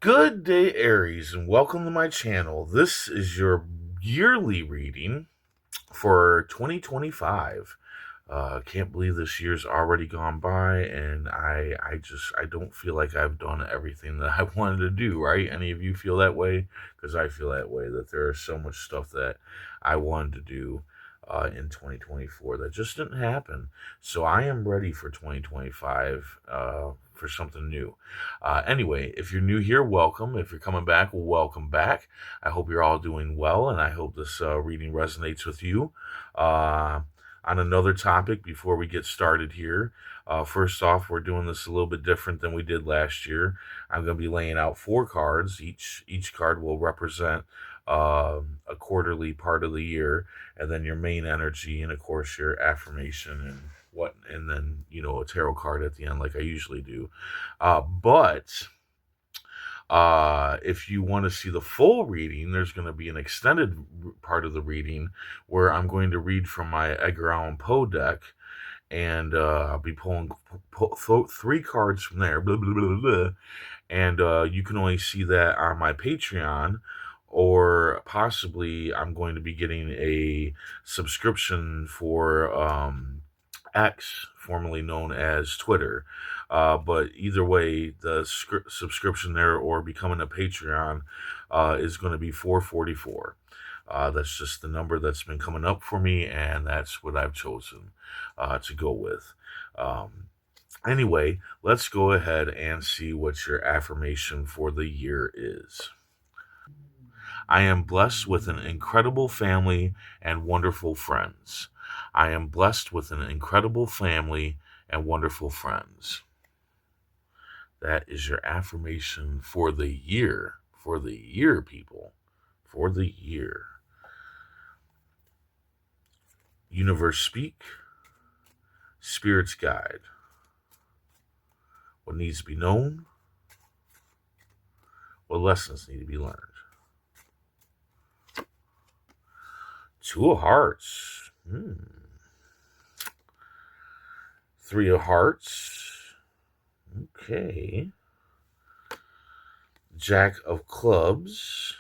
Good day, Aries, and welcome to my channel. This is your yearly reading for 2025. Can't believe this year's already gone by, and I don't feel like I've done everything that I wanted to do. Right? Any of you feel that way? Because I feel that way. That there is so much stuff that I wanted to do in 2024 that just didn't happen. So I am ready for 2025 for something new. Anyway, if you're new here, welcome. If you're coming back, welcome back. I hope you're all doing well, and I hope this reading resonates with you. Uh, on another topic before we get started here. First off, we're doing this a little bit different than we did last year. I'm going to be laying out four cards. Each card will represent a quarterly part of the year, and then your main energy, and of course your affirmation and then a tarot card at the end, like I usually do. But if you want to see the full reading, there's going to be an extended part of the reading where I'm going to read from my Edgar Allan Poe deck, and I'll be pulling three cards from there. Blah, blah, blah, blah, and you can only see that on my Patreon, or possibly I'm going to be getting a subscription for X, formerly known as Twitter. But either way, the subscription there or becoming a Patreon is going to be 444. That's just the number that's been coming up for me, and that's what I've chosen to go with. Anyway, let's go ahead and see what your affirmation for the year is. I am blessed with an incredible family and wonderful friends. I am blessed with an incredible family and wonderful friends. That is your affirmation for the year. For the year, people. For the year. Universe speak. Spirits guide. What needs to be known? What lessons need to be learned? Two of Hearts. Three of Hearts. Okay. Jack of Clubs.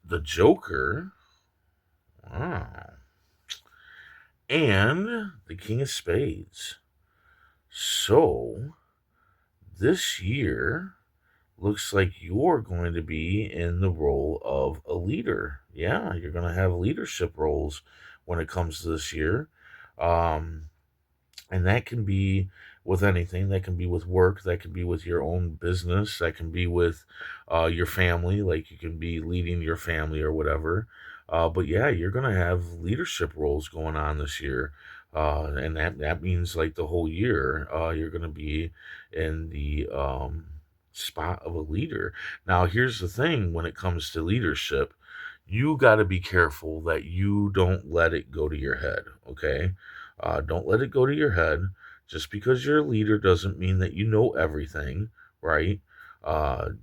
The Joker. Wow. And the King of Spades. So, this year looks like you're going to be in the role of a leader. Yeah, you're going to have leadership roles when it comes to this year. And that can be with anything. That can be with work. That can be with your own business. That can be with your family. Like you can be leading your family or whatever. But yeah, you're going to have leadership roles going on this year. And that means like the whole year, you're going to be in the spot of a leader. Now, here's the thing when it comes to leadership, you got to be careful that you don't let it go to your head, okay? Don't let it go to your head. Just because you're a leader doesn't mean that you know everything, right?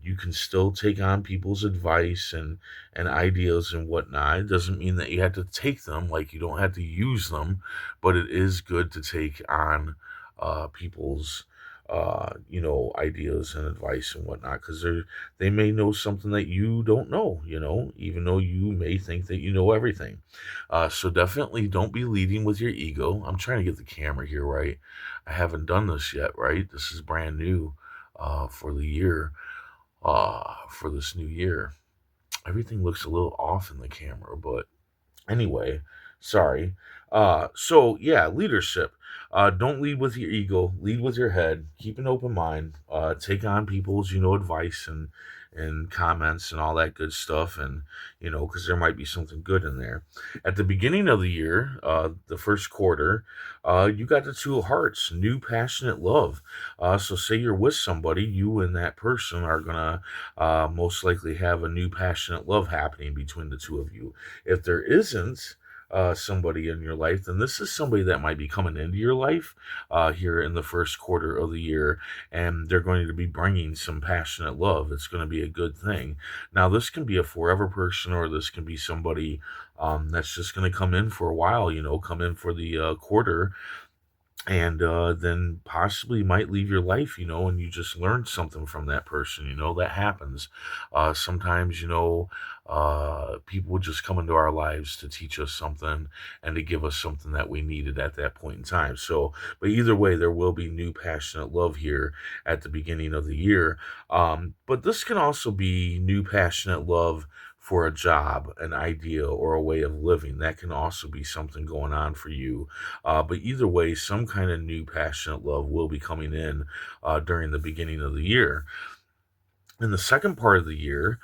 You can still take on people's advice and ideas and whatnot. It doesn't mean that you have to take them, like you don't have to use them, but it is good to take on people's ideas and advice and whatnot, because they may know something that you don't know, even though you may think that you know everything. So definitely don't be leading with your ego. I'm trying to get the camera here right. I haven't done this yet, right? This is brand new for the year, for this new year. Everything looks a little off in the camera, but anyway, sorry. So yeah, leadership. Don't lead with your ego. Lead with your head. Keep an open mind. Take on people's, advice and comments and all that good stuff, and because there might be something good in there. At the beginning of the year, the first quarter, you got the Two of Hearts, new passionate love. So say you're with somebody, you and that person are gonna most likely have a new passionate love happening between the two of you. If there isn't somebody in your life, then this is somebody that might be coming into your life here in the first quarter of the year, and they're going to be bringing some passionate love. It's going to be a good thing. Now, this can be a forever person, or this can be somebody that's just going to come in for a while, come in for the quarter, and then possibly might leave your life, and you just learned something from that person. That happens. Sometimes, people just come into our lives to teach us something and to give us something that we needed at that point in time. So, but either way, there will be new passionate love here at the beginning of the year. But this can also be new passionate love for a job, an idea, or a way of living. That can also be something going on for you, but either way, some kind of new passionate love will be coming in during the beginning of the year. In the second part of the year,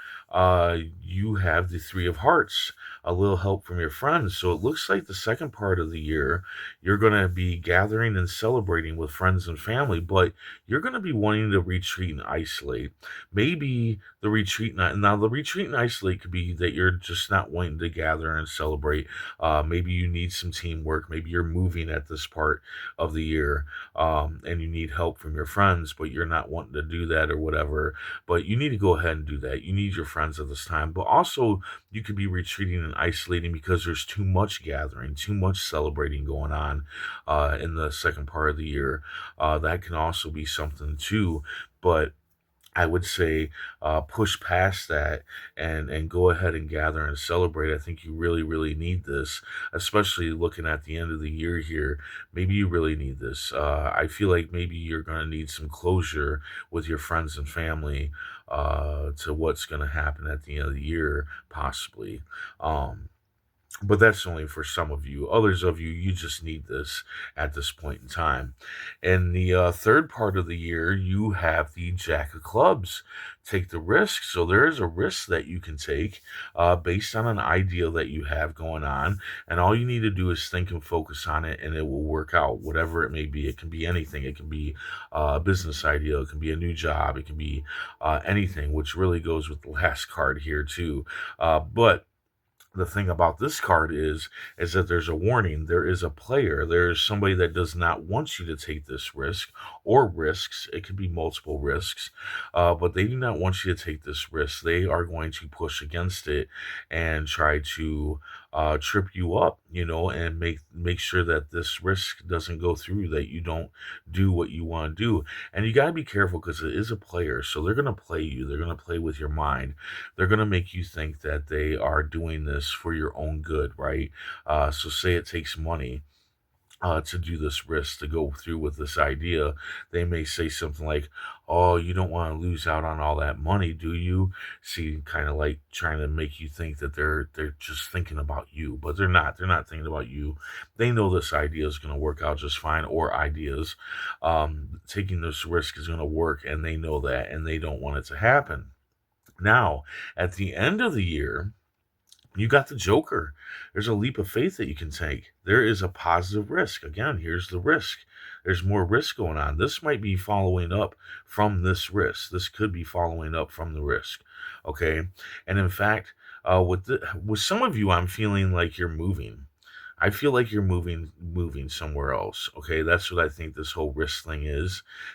you have the Three of Hearts, a little help from your friends. So it looks like the second part of the year, you're going to be gathering and celebrating with friends and family, but you're going to be wanting to retreat and isolate. Maybe the retreat, now the retreat and isolate could be that you're just not wanting to gather and celebrate. Maybe you need some teamwork. Maybe you're moving at this part of the year, and you need help from your friends, but you're not wanting to do that or whatever, but you need to go ahead and do that. You need your friends at this time. But also, you could be retreating and isolating because there's too much gathering, too much celebrating going on in the second part of the year. That can also be something too. But I would say push past that and go ahead and gather and celebrate. I think you really, really need this, especially looking at the end of the year here. Maybe you really need this. I feel like maybe you're going to need some closure with your friends and family to what's going to happen at the end of the year, possibly. Um, but that's only for some of you. Others of you, you just need this at this point in time. And the third part of the year, you have the Jack of Clubs. Take the risk. So there is a risk that you can take based on an idea that you have going on. And all you need to do is think and focus on it, and it will work out, whatever it may be. It can be anything. It can be a business idea. It can be a new job. It can be anything, which really goes with the last card here, too. But the thing about this card is that there's a warning. There is a player. There's somebody that does not want you to take this risk or risks. It could be multiple risks, but they do not want you to take this risk. They are going to push against it and try to trip you up, and make sure that this risk doesn't go through, that you don't do what you want to do. And you got to be careful because it is a player, so they're going to play you. They're going to play with your mind. They're going to make you think that they are doing this for your own good, right? So say it takes money to do this risk, to go through with this idea. They may say something like, "Oh, you don't want to lose out on all that money, do you?" See, kind of like trying to make you think that they're just thinking about you, but they're not. They're not thinking about you. They know this idea is going to work out just fine, or ideas. Taking this risk is going to work, and they know that, and they don't want it to happen. Now, at the end of the year, you got the Joker. There's a leap of faith that you can take. There is a positive risk. Again, here's the risk. There's more risk going on. This might be following up from this risk. This could be following up from the risk. Okay. And in fact, with some of you, I'm feeling like you're moving. I feel like you're moving somewhere else. Okay, that's what I think this whole risk thing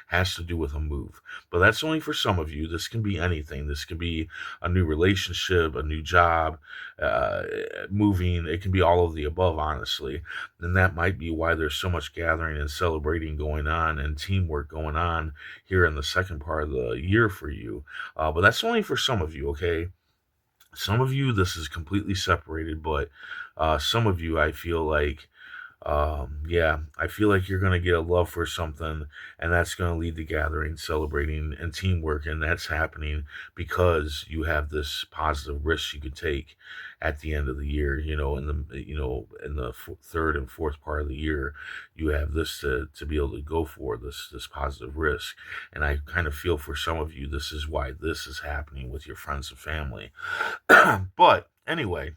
has to do with a move. But that's only for some of you. This can be anything. This can be a new relationship, a new job, uh, moving. It can be all of the above, honestly. And that might be why there's so much gathering and celebrating going on and teamwork going on here in the second part of the year for you. But that's only for some of you. Okay, some of you, this is completely separated, but some of you, I feel like, yeah, I feel like you're going to get a love for something, and that's going to lead to gathering, celebrating, and teamwork. And that's happening because you have this positive risk you could take at the end of the year. In the third and fourth part of the year, you have this to be able to go for this positive risk. And I kind of feel for some of you, this is why this is happening with your friends and family. But anyway,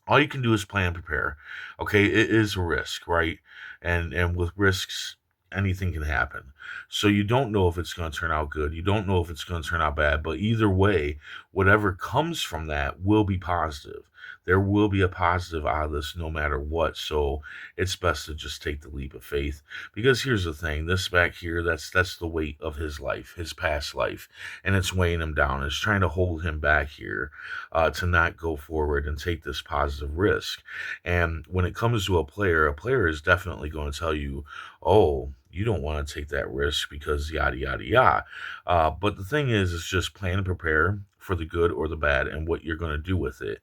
all you can do is plan and prepare. Okay, it is a risk, right? And with risks, anything can happen. So you don't know if it's going to turn out good. You don't know if it's going to turn out bad. But either way, whatever comes from that will be positive. There will be a positive out of this no matter what. So it's best to just take the leap of faith. Because here's the thing, this back here, that's the weight of his life, his past life, and it's weighing him down. It's trying to hold him back here to not go forward and take this positive risk. And when it comes to a player is definitely going to tell you, oh, you don't want to take that risk because yada yada yada. But the thing is, it's just plan and prepare for the good or the bad and what you're going to do with it.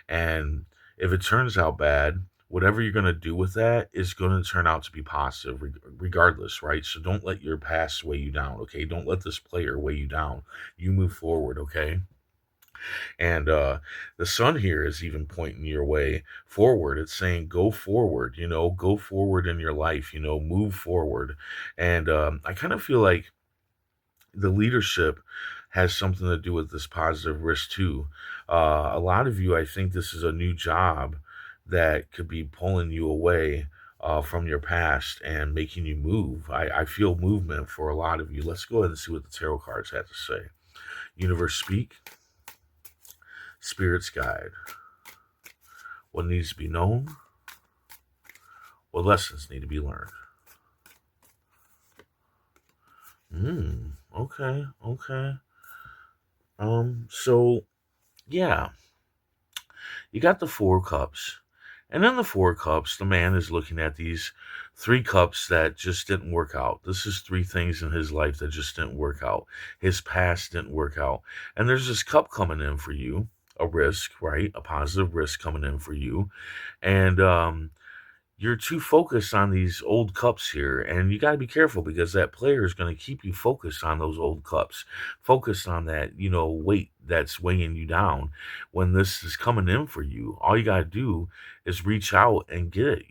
And if it turns out bad, whatever you're going to do with that is going to turn out to be positive regardless, right? So don't let your past weigh you down, okay? Don't let this player weigh you down. You move forward, okay? And the sun here is even pointing your way forward. It's saying go forward, go forward in your life, move forward. And I kind of feel like the leadership has something to do with this positive risk too. A lot of you, I think this is a new job that could be pulling you away from your past and making you move. I feel movement for a lot of you. Let's go ahead and see what the tarot cards have to say. Universe speak, spirits guide. What needs to be known? What lessons need to be learned? Okay, okay. So yeah, you got the four cups. And in the four cups, the man is looking at these three cups that just didn't work out. This is three things in his life that just didn't work out. His past didn't work out. And there's this cup coming in for you, a risk, right? A positive risk coming in for you. And you're too focused on these old cups here, and you got to be careful because that player is going to keep you focused on those old cups, focused on that, weight that's weighing you down. When this is coming in for you, all you got to do is reach out and get it,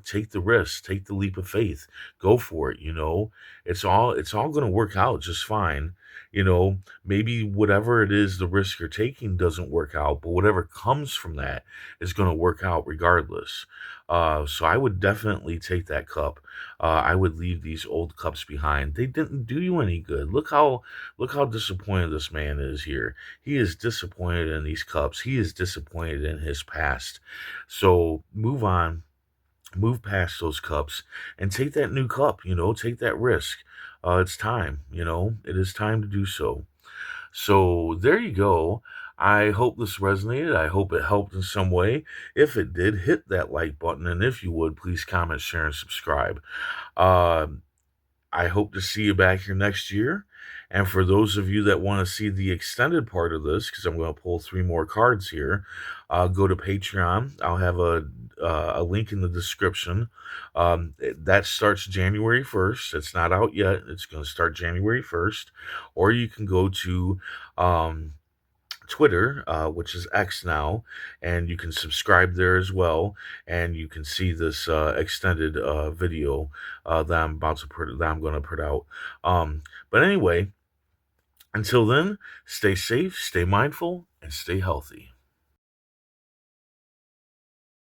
take the risk, take the leap of faith, go for it, it's all going to work out just fine. Maybe whatever it is the risk you're taking doesn't work out, but whatever comes from that is going to work out regardless. So I would definitely take that cup. I would leave these old cups behind. They didn't do you any good. Look how disappointed this man is here. He is disappointed in these cups. He is disappointed in his past. So move on, move past those cups, and take that new cup. Take that risk. It's time. It is time to do so. So there you go. I hope this resonated. I hope it helped in some way. If it did, hit that like button. And if you would, please comment, share, and subscribe. Uh, I hope to see you back here next year. And for those of you that want to see the extended part of this, because I'm going to pull three more cards here, go to Patreon. I'll have a link in the description. That starts January 1st. It's not out yet. It's going to start January 1st. Or you can go to Twitter, which is X now, and you can subscribe there as well, and you can see this extended video that I'm going to put out. But anyway, until then, stay safe, stay mindful, and stay healthy.